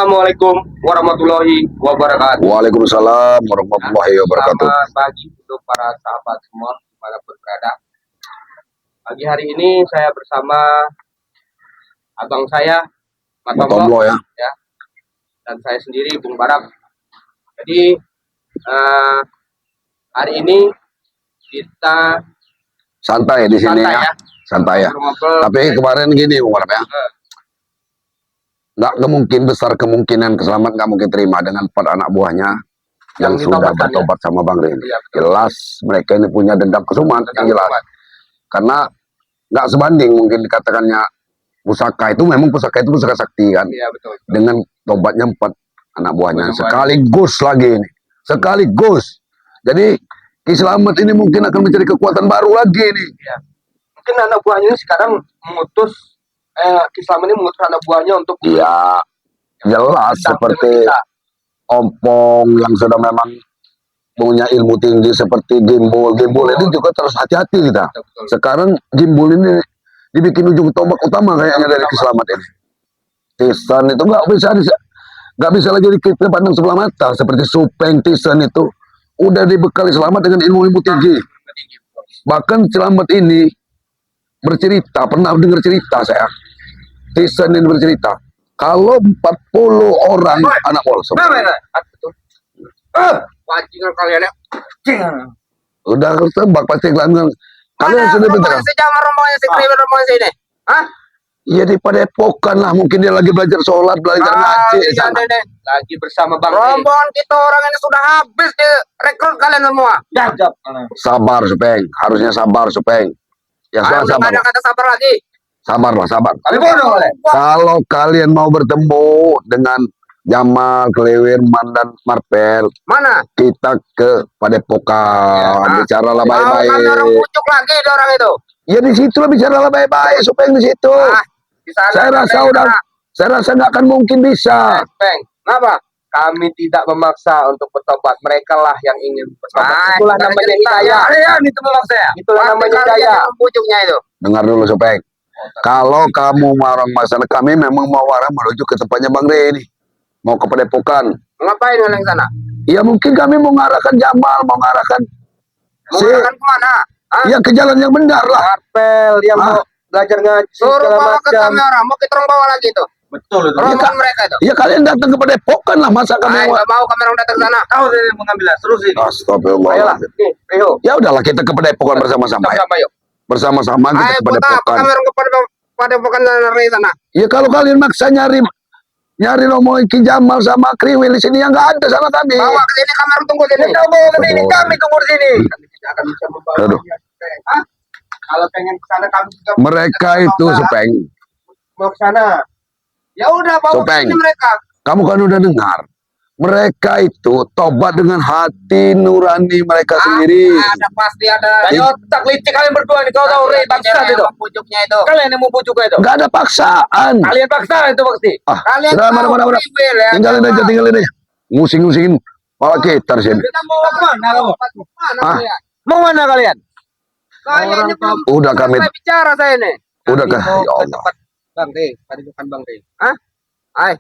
Assalamualaikum warahmatullahi wabarakatuh. Waalaikumsalam warahmatullahi wabarakatuh. Selamat pagi untuk para sahabat semua dimanapun berada. Pagi hari ini saya bersama abang saya, Matomlo ya. dan saya sendiri, Bung Barak. Jadi hari ini kita Santai di sini ya. Santai ya. Tapi kemarin gini Bung Barak ya. Nggak besar kemungkinan keselamatan nggak mungkin terima dengan 4 anak buahnya yang sudah bertobat sama Bang Rin. Ya, jelas mereka ini punya dendam kesumat yang jelas. Karena nggak sebanding mungkin dikatakannya pusaka itu memang pusaka sakti kan. Ya, betul. Dengan tobatnya 4 anak buahnya sekaligus lagi ini. Sekaligus. Jadi Ki Slamet ini mungkin akan mencari kekuatan baru lagi nih. Ya. Mungkin anak buahnya sekarang mengutus Ki Slamet ini mengutus anak buahnya untuk ya jelas seperti Ompong yang sudah memang punya ilmu tinggi seperti Gimbul ini juga terus hati-hati kita. Sekarang Gimbul ini dibikin ujung tombak utama kayaknya dari Ki Slamet ini. Tisan itu nggak bisa lagi kita pandang sebelah mata seperti Supeng. Tisan itu udah dibekali Slamet dengan ilmu tinggi. Bahkan Slamet ini bercerita, pernah dengar cerita saya. Tisan ini bercerita, kalau 40 orang anak polsek. Wajingan kalian ya. Udah tebak pasti kalian sudah pintar. Sejamar rombongan si Kriwil rombongan sini. Hah? Iya di Padepokan lah, mungkin dia lagi belajar sholat, belajar ngaji. Lagi bersama Bang. Rombongan kita orang ini sudah habis direkrut kalian semua. Sabar Supeng, harusnya sabar Supeng. Ya sabar. Ada kata sabar lagi. Sabar. Kalian Kalau kalian mau bertemu dengan Jamal, Klewerman, dan Marpel, mana? kita ke Padepokan, bicaralah baik-baik. Orang pucuk lagi orang itu. Ya di situ lah bicaralah baik-baik, Supeng di situ. Saya rasa nggak akan mungkin bisa. Peng, kenapa? Kami tidak memaksa untuk bertobat. Mereka lah yang ingin bertobat. Itulah namanya hidayah. Kalian itu memaksa ya? Itulah namanya hidayah. Pucuknya itu. Dengar dulu Supeng. Kalau kamu mau orang masalah, kami memang mau arah menuju ke tempatnya Bang Reni. Mau ke Padepokan. Ngapain kalian ke sana? Ya mungkin kami mau ngarahkan Jamal, mau ngarahkan kemana? Ya ke jalan yang benar lah. Marpel yang mau belajar ngaji Suruh segala bawa ke macam. kamera, mau kita orang bawa lagi itu. Betul itu. Rombongan mereka itu. Ya kalian datang ke Padepokan lah, masa kami Nggak mau kamera datang ke sana. Tahu saya mengambil terus ini. Astagfirullah. Ayolah, Rio. Ya udahlah kita ke Padepokan bersama-sama. Sama yuk. Bersama-sama kita Ayo ke buat apa Padepokan. kamera pada bukan dari sana. Ya kalau kalian maksa nyari ngomongin Ki Jamal sama Kriwil di sini yang nggak ada sama kami. Bawa ke sini kamera tunggu sini. Kita bawa ke sini, kami tunggu di sini. Kami tidak akan bisa membawa. Aduh. Kalau pengen ke sana kami juga. Mereka itu Supeng. Mau ke sana. Ya udah bawa ke Supeng. sini mereka. Kamu kan udah dengar. Mereka itu tobat dengan hati nurani mereka sendiri. Ada pasti ada. Ayo tak licik kalian berdua nih. Kau tahu Rey bangsa itu. Pucuknya itu. Kalian yang mau pujuk itu. Nggak ada paksaan. Kalian paksa itu pasti. Kalian Sudah mana. Kriwil ya. Tinggalin aja. Ngusing-ngusingin. Malah kita sini. Kita mau kemana kamu? Mana Ah. kalian? Mau mana kalian? Kayaknya belum Udah kami. selesai bicara saya ini. Udah kan. Mau Ya ke Allah. tempat Bang Rey. Tadi bukan Bang Rey. Hai.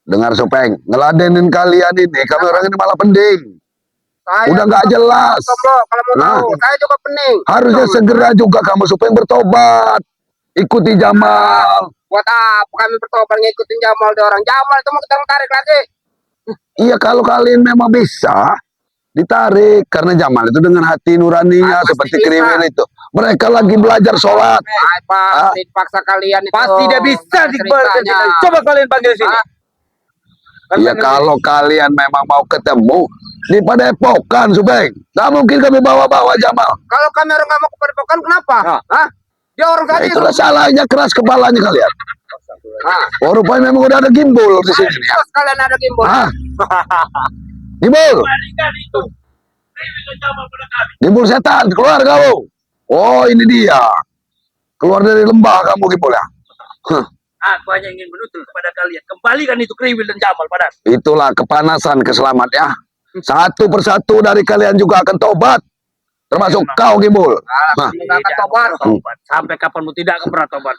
Dengar Supeng. Ngeladenin kalian ini. Kami orang ini malah pending. Saya Udah nggak jelas. kalau mau Nah. tahu, saya juga pening. Harusnya segera juga kamu Supeng bertobat. Ikuti Jamal. Buat apa kami bertobat ngikutin Jamal di orang Jamal itu mau kita tarik lagi. Iya kalau kalian memang bisa ditarik karena Jamal itu dengan hati nuraninya Pasti seperti bisa. Kriwil itu. Mereka lagi belajar sholat. Hai Pak, dipaksa kalian itu. Pasti dia bisa dikembalikan. ceritanya. Coba kalian panggil sini. Ya kalau kalian memang mau ketemu di Padepokan Supeng. Nggak mungkin kami bawa-bawa Jamal. Kalau kami orang nggak mau ke Padepokan kenapa? Hah? Dia orang Nah, tadi. itulah salahnya keras kepalanya kalian. Oh rupanya memang udah ada Gimbul di sini ya. Terus kalian ada gimbal. Ah. Gimbul. Gimbul setan, keluar kamu. Oh ini dia. Keluar dari lembah kamu Gimbul ya. Aku hanya ingin menuntut kepada kalian, kembalikan itu Kriwil dan Jamal pada. Itulah kepanasan keselamat ya. Satu persatu dari kalian juga akan tobat. Termasuk kau Gimbul. Nah, Nggak akan tobat. Tobat. Sampai kapanmu tidak akan pernah tobat.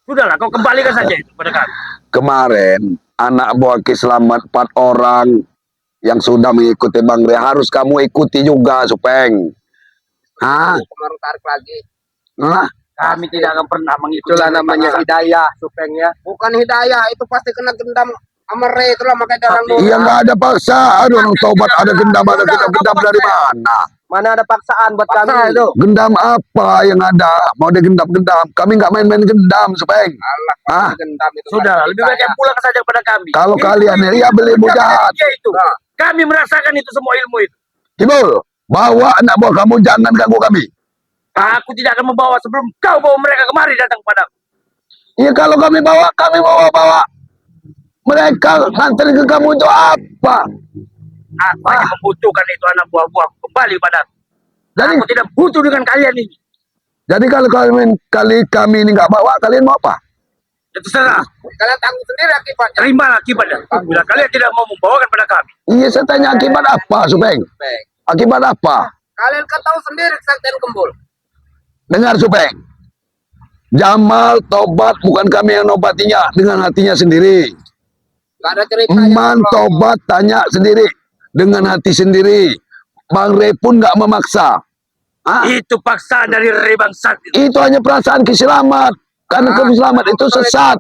Sudahlah, kau kembalikan saja itu pada kami. Kemarin anak buah Ki Slamet 4 orang yang sudah mengikuti Bang Rey harus kamu ikuti juga, Supeng. Hah? Kemarin tarik lagi. Nah, Kami tidak akan pernah mengikuti. Itulah namanya hidayah, Supengnya. Bukan hidayah, itu pasti kena gendam sama Rey, itulah makanya orang dulu. iya nggak ada paksaan orang tobat, ada gendam dari mana? Mana ada paksaan buat Paksa kami itu. Gendam apa yang ada? Mau digendam-gendam? Kami nggak main-main gendam, Supeng. Allah, Ah. gendam itu. Sudah, lebih baik yang pulang saja pada kami. Kalau kalian ya beli bujat. Ya itu. Kami merasakan itu semua ilmu itu. Kibul, bawa anak buah kamu, jangan ganggu kami. Aku tidak akan membawa sebelum kau bawa mereka kemari datang padaku. Iya kalau kami bawa. Mereka ngantri ke kamu itu apa? Aku hanya membutuhkan itu anak buah-buahku kembali padaku. Jadi, Aku tidak butuh dengan kalian ini. jadi kalau kami ini nggak bawa, kalian mau apa? Itu terserah. Kalian tanggung sendiri akibatnya. Terimalah akibatnya. Bila kalian tidak mau membawakan pada kami. Iya, saya tanya akibat apa, Supeng? Akibat apa? Kalian kan tahu sendiri kesaktian Gembul. Dengar, Supeng. Jamal tobat bukan kami yang nobatinya, dengan hatinya sendiri. Gak ada cerita. Eman tobat tanya sendiri, dengan hati sendiri. Bang Rey pun nggak memaksa. Ah, Itu paksaan dari Rebang Sakti. itu hanya perasaan Ki Slamet. Karena Ki Slamet itu sesat.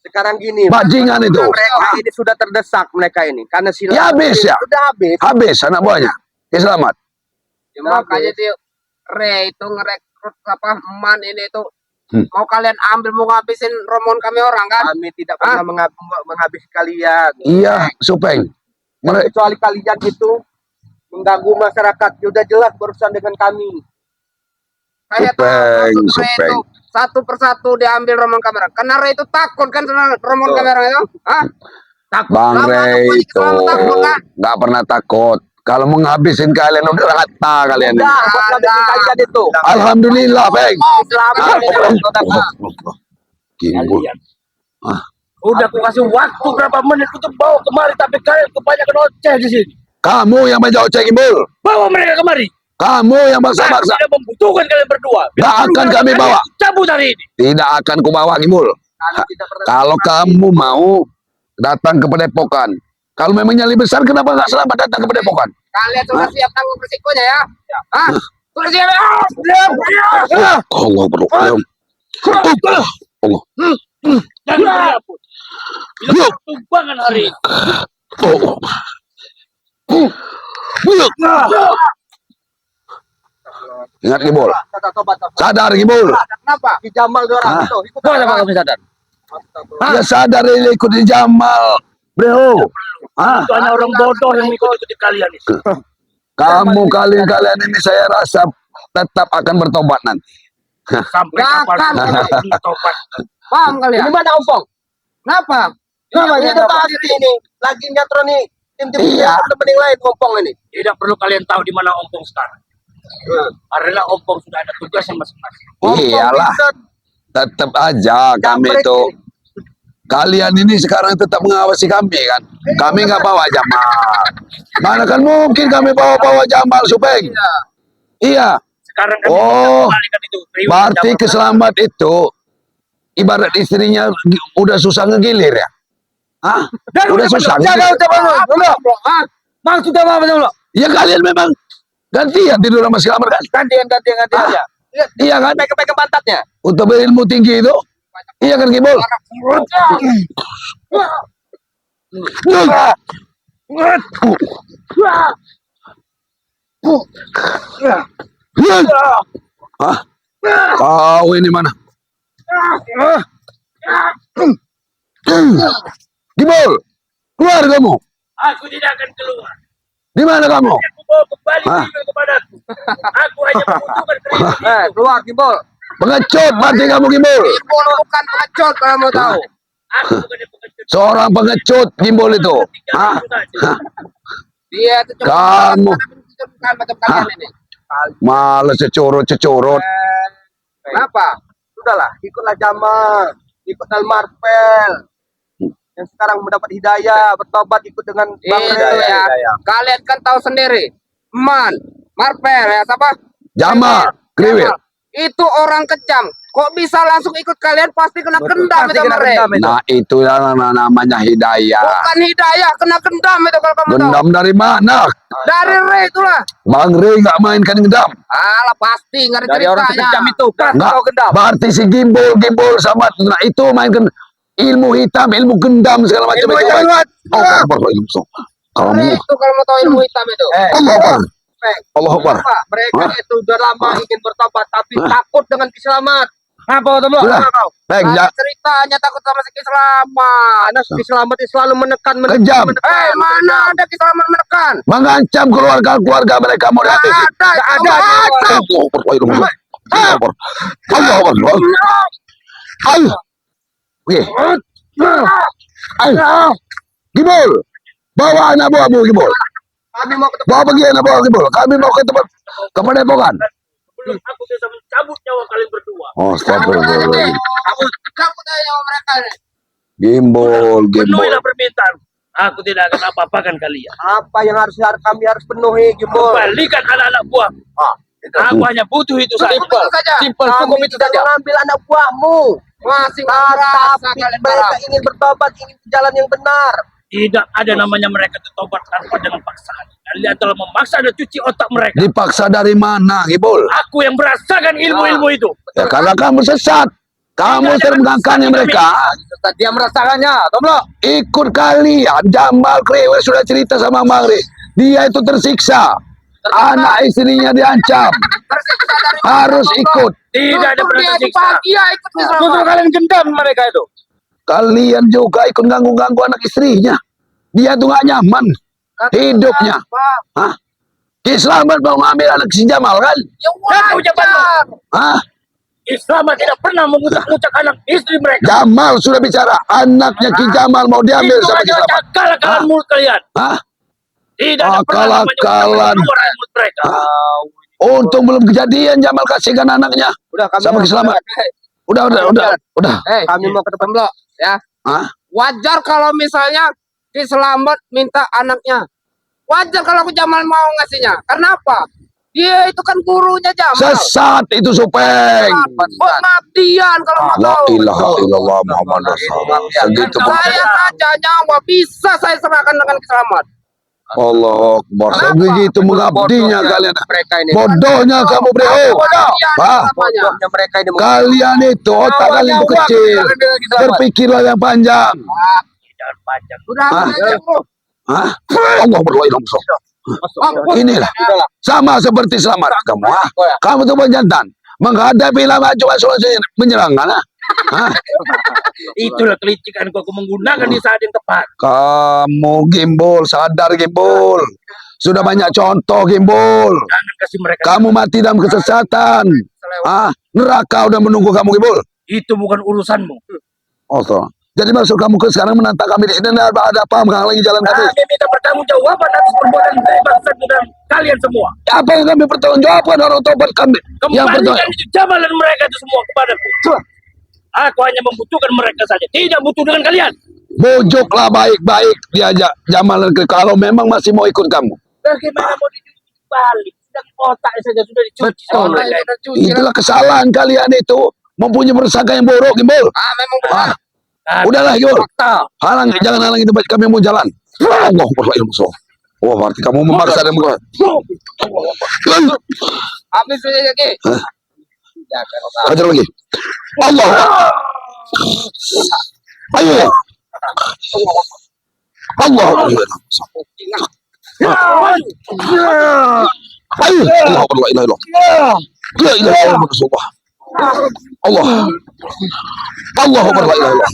sekarang gini. Bajingan itu. Mereka ini sudah terdesak mereka ini karena sila Ya habis ya. sudah habis. Habis anak buahnya. Ki Slamet. Ya, makanya dia Rey itu ngerekrut apa Man ini itu mau kalian ambil mau ngabisin rombongan kami orang kan? Kami tidak pernah menghabisi kalian. Iya, Supeng. Kecuali kalian itu mengganggu masyarakat. Sudah jelas berurusan dengan kami. Saya tahu Supeng, maksud Rey Supeng. itu satu persatu diambil rombongan kamera. Karena Rey itu takut kan sama rombongan kamera itu. Hah? Takut. Bang Lama Rey aku itu takut kan? nggak pernah takut. Kalau mau ngabisin kalian udah rata kalian. Nah, buat ngabisin kalian itu. Alhamdulillah, Bang. Selamat. Gimbul. Kalian. Udah aku kasih waktu berapa menit untuk bawa kemari, tapi kalian kebanyakan oceh di sini. Kamu yang banyak oceh, Gimbul. Bawa mereka kemari. Kamu yang Saya maksa-maksa. tidak membutuhkan kalian berdua. Nggak akan kami bawa. Cabut hari ini. Tidak akan kubawa, Gimbul. Kalau kamu mau datang ke Padepokan. Kalau memang nyali besar, kenapa nggak selamat datang ke Padepokan? Kalian sudah siap tanggung resikonya ya? Hah? Sudah siap ya? Allah berdoa. Allah. Jangan berapun. Bila pertumbangan hari ini. Ingat, Gimbul. Tobat. Sadar, Gimbul. Kenapa? Di Jamal orang itu. Ikut Kau apa kami sadar? Ya sadar ini ikut di Jamal. Bro. Itu hanya orang bodoh yang mengikuti kalian itu. Kamu kalian ini saya rasa tetap akan bertobat nanti. Sampai Gak kapan akan. kalian tobat? Paham kalian? Ini mana Ompong? Kenapa? Kenapa Ini ini pasti ini lagi nyatro nih tim-tim Iya. teman yang lain Ompong ini. Tidak perlu kalian tahu di mana Ompong sekarang. Karena Ompong sudah ada tugasnya masing-masing. Iyalah. Tetap aja kami Jambret itu. ini. Kalian ini sekarang tetap mengawasi kami kan. Kami nggak bawa Jamal. Mana kan mungkin kami bawa Jamal, Supeng. Iya. Sekarang kami Oh, kembalikan itu. berarti keselamat itu ibarat istrinya udah susah ngegilir ya? Hah? Udah susah. Maksudnya apa dulu? Ya kalian memang gantian tidur sama si kamar kan? Gantian aja. Iya kan? Pegang pantatnya. Untuk berilmu tinggi itu. Iya kan, Gimbul? Hah? Kau ini mana? Gimbul, keluar kamu. Aku tidak akan keluar. Di mana kamu? Aku bawa kembali Hah? Kriwil kepadaku. Aku hanya membutuhkan Kriwil itu. Keluar Gimbol. Pengecut mati kamu, Gimbul. Ibu bukan pengecut kalau mau tahu. Aku bukan yang pengecut. Seorang pengecut Gimbul itu. Hah? Hah? Dia itu cuma Kamu. bukan macam kalian ini. Males cecurut. Kenapa? Sudahlah, ikutlah Jamal, ikut Marvel. Yang sekarang mendapat hidayah, bertobat ikut dengan Bang Itu Rey. ya. Kalian kan tahu sendiri. Man, Marvel ya siapa? Jamal, Kriwil. Itu orang kejam. Kok bisa langsung ikut kalian? Pasti kena gendam itu mereka. Nah, itu yang namanya hidayah. Bukan hidayah, kena gendam itu kalau kamu tahu. Gendam dari mana? Dari Ray itulah. Bang Rey nggak mainkan gendam. Alah pasti nggak ada Dari orang ceritanya. sekejam itu kan Nggak. kau gendam. Berarti si gimbal sama nah itu mainkan ilmu hitam, ilmu gendam segala macam Ilmu itu. hitam, Oh, Akbar, ilmu. Kamu Ray itu kalau mau tahu ilmu hitam itu. Allah Akbar. Allah Akbar. Pak, mereka Hah? itu udah lama ingin bertobat tapi Hah? takut dengan Kislamat. Apa tuh, Sudah. Baik, Ada ceritanya takut sama si Selamat. Karena Kislamat itu selalu menekan. kejam. Mana ada si Selamat menekan? Mengancam keluarga mereka mau Nggak dihabisi. ada. Nggak ada. Allah Akbar. Allah Akbar. Allah Akbar. Ayo. Oke. Ayo. Gibol. Bawa anak buahmu, Gibol. Kami mau ketemu. Bawa pergi anak buah Gibol. Kami mau ke tempat ke Padepokan. Belum aku bisa mencabut nyawa kalian berdua. Oh, astagfirullahaladzim. Cabut aja sama mereka nih. Gimbol. Penuhilah permintaan. Aku tidak akan apa-apakan kalian. Apa yang kami harus penuhi, Gimbol? Kembalikan anak-anak buah. Aku hanya butuh itu saja. Itu saja. Simpel, cukup itu saja. Mengambil anak buahmu. Masih merasa Tapi kalian mereka marah. ingin bertobat, ingin ke jalan yang benar. Tidak ada namanya mereka bertobat tanpa dengan paksaan. Kalian telah memaksa dan cuci otak mereka. Dipaksa dari mana, Gibol? Aku yang merasakan ilmu-ilmu itu. Ya karena kamu sesat. Kamu termengangkangi mereka. Dia merasakannya, Tomlo. Ikut kalian. Jamal Krewe sudah cerita sama Bang Rey. Dia itu tersiksa. Anak istrinya diancam. Tersiksa dari Harus ikut. Tidak ada Justru dia pernah itu tersiksa. bahagia ikut si Justru Selamat. kalian gendam mereka itu. Kalian juga ikut ganggu-ganggu anak istrinya. Dia tuh gak nyaman hidupnya. Hah? Ki Slamet mau ngambil anak si Jamal kan? Ya Kau ucapanmu. Hah? Islam tidak pernah mengutak-utak anak istri mereka. Jamal sudah bicara. Anaknya Ki Jamal mau diambil Itu sama Ki hanya Slamet. akal-akalan Hah? mulut kalian. Hah? Tidak ada pernah namanya Akal-akalan. keluar dari mulut mereka. Untung belum kejadian Jamal kasihkan anaknya. Udah kami Sama Ki Slamet. Udah. Kami mau ketemu. Tomlo, ya. Hah? Wajar kalau misalnya si Selamat minta anaknya. Wajar kalau aku Jamal mau ngasihnya. Karena apa? Dia itu kan gurunya Jamal. Sesat itu Supeng. Buat ngabdian kalau mau La tahu. ilaha illallah Muhammad Rasulullah. Segitu pun. Saya saja nyawa bisa saya serahkan dengan Selamat. Allah Akbar. Sebegitu mengabdinya kalian. Mereka ini. Bodohnya kamu bro. Hah? Bodohnya mereka ini. Kalian itu otak kalian itu kecil. Berpikirlah yang panjang. Jangan panjang. Udah Ah. aja, bro. Hah? Allah berdoa langsung. Inilah sama seperti Selamat kamu. Ah. Kamu tuh penjantan. Menghadapi lama cuma solusinya menyerang kan? Hah? Itulah kelicikan aku menggunakan di saat yang tepat. Kamu Gimbol, sadar Gimbol. Sudah banyak contoh Gimbol. Jangan kasih mereka. Kamu mati dalam kesesatan. Ah, neraka udah menunggu kamu Gimbol. Itu bukan urusanmu. Oh, toh. Jadi maksud kamu ke sekarang menantang kami di sini dan ada apa menghalangi jalan kami? Kami minta pertanggungjawaban atas perbuatan dari bangsa dan kalian semua. Apa yang kami pertanggungjawabkan orang tobat kami? Yang Kembalikan itu Jamal dan mereka itu semua kepadaku. Aku hanya membutuhkan mereka saja. Tidak butuh dengan kalian. bujuklah baik-baik diajak Jamal ke kalau memang masih mau ikut kamu. Bagaimana mau dicuci balik? Sedang otak saja sudah dicuci. sama Orang mereka. yang udah cuci. Itulah kesalahan kalian itu. Mempunyai persangka yang buruk Gimbol. Memang benar. Udahlah Gimbol. Jangan halangi tempat kami mau jalan. Allah berlailah. Oh, berarti kamu memaksa dan membuat. Habis saja lagi. Hajar lagi. Allah. Ayo. Allah. Ayo. Allah berlailah. La ilaha illallah. Allah. Allah berlailah.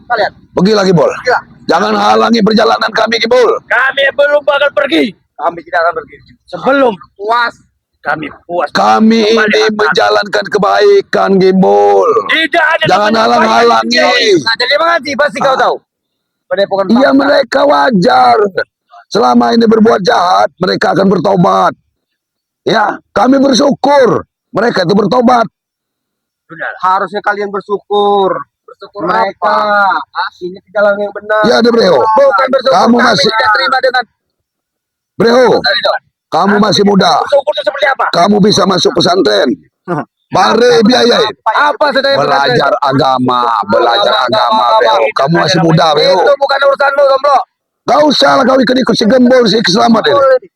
Kalian. Pergi lagi Bol. Jangan halangi perjalanan kami Gibol. Kami belum bakal pergi. Kami tidak akan pergi. Sebelum Puas. kami puas. Kami ini menjalankan kebaikan Gibol. Tidak ada Jangan namanya halang-halangi. Nah, jadi mengaji pasti kau tahu. Padepokan Iya bangsa. mereka wajar. Selama ini berbuat jahat, mereka akan bertobat. Ya, kami bersyukur. Mereka itu bertobat. Harusnya kalian bersyukur. Bersyukur Mereka ini ke jalan yang benar. Ya, ada Breho. Bukan bersyukur. Kamu Kami masih- tidak terima dengan Breho, kamu masih muda. Syukur itu seperti apa? Kamu bisa masuk pesantren. Bare biayain. Apa sedaya Belajar agama, Beo. Kamu masih muda, Beo. Itu bukan urusanmu, Tombro. Gak usah lah kau ikut-ikut si gembol, si selamat ini.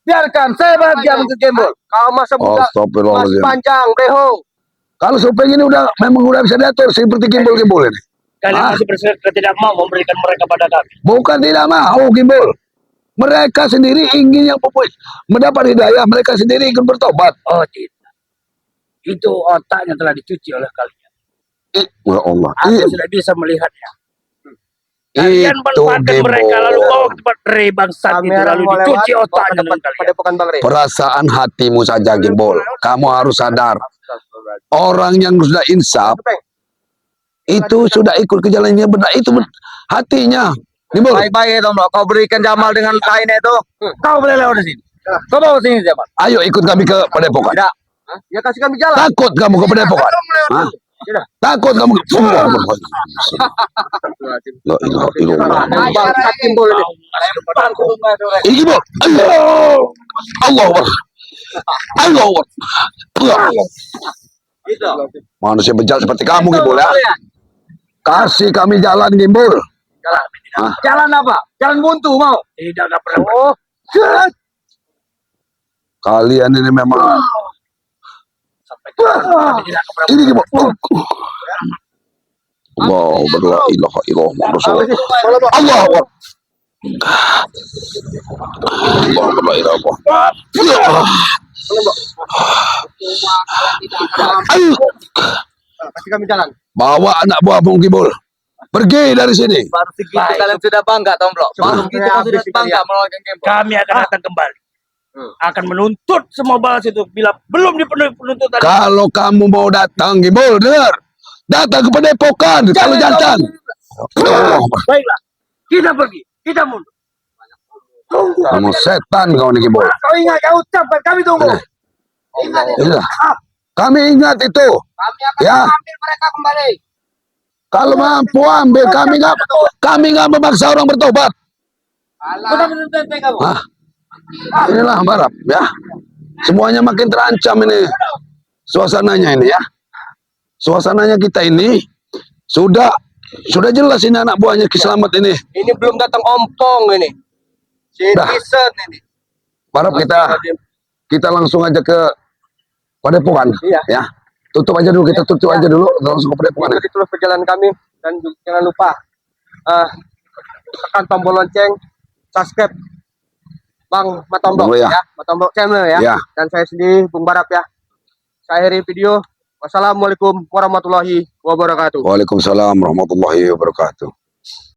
Biarkan saya bahagia untuk gembol. Kau masa Oh, muda, masih astagfirullahaladzim. panjang, Breho. Kalau Supeng ini memang udah bisa diatur seperti gembol-gembol ini. Kalian masih bersedia tidak mau memberikan mereka pada kami. Bukan tidak mau gembol. Mereka sendiri ingin yang mendapat hidayah, mereka sendiri ingin bertobat. Oh tidak. Itu otaknya telah dicuci oleh kalian. Ya Allah. Aku sudah bisa melihatnya. Kalian Itu manfaatkan mereka lalu bawa ke tempat Rey bangsat itu Kamera lalu mau dicuci lewat, otaknya dengan pada kalian. bukan Bang Rey. perasaan hatimu saja gembol. Kamu harus sadar. Orang yang sudah insaf itu sudah ikut ke jalannya benar. Itu hatinya. Gembol. Baik-baik Tombro, kau berikan Jamal dengan kain itu. Kau boleh lewat di sini. Kau bawa sini Jamal. Ayo ikut kami ke Padepokan. Tidak. Ya kasih kami jalan. Takut kamu ke Padepokan? Hah? Takut kamu ke La ilaha illallah. Bangsat Gembol ini. Ini gembol. Allah Akbar. Allah Akbar. Manusia bejat seperti kamu gembol ya. Kasih kami jalan gembol. Jalan apa? Jalan buntu mau? Tidak pernah. Oh. Kalian ini memang ini gembol. Allah la ilaha illallah Rasulullah. Allah Akbar. Allah la ilaha illallah. Ayo, Kasih kami jalan. bawa anak buahmu gembol. Pergi dari sini. Baru segitu kalian sudah bangga, Tombro. Baru segitu kalian sudah bangga melawan Gembol. Kami akan datang kembali. Akan menuntut semua balas itu bila belum dipenuhi penuntutan. Kalau kamu mau datang gembol, dengar. Datang ke Padepokan. Kalau jantan. Baiklah. Kita pergi. Kita mundur. Kamu setan kau ini gembol. Kau ingat, kau ucapkan kami tunggu. Iya. Kami ingat itu. Kami akan Ya. mengambil mereka kembali. Kalau mampu ambil, kami nggak memaksa orang bertobat. Alah. Kamu. Hah? Inilah Barap ya. Semuanya makin terancam ini. Suasananya ini ya. Suasananya kita ini sudah jelas ini anak buahnya Ki Slamet ini. Ini belum datang ompong ini. Citizen ini. Barap kita langsung aja ke Padepokan. Iya. Ya. Tutup aja dulu, kita tutup aja dulu langsung ke Padepokan. Ikuti terus perjalanan kami dan jangan lupa tekan tombol lonceng, subscribe Bang Matombok Betul, ya. ya, Matombok channel ya. Ya. Dan saya sendiri Bung Barap ya. Saya akhiri video. Wassalamualaikum warahmatullahi wabarakatuh. Waalaikumsalam warahmatullahi wabarakatuh.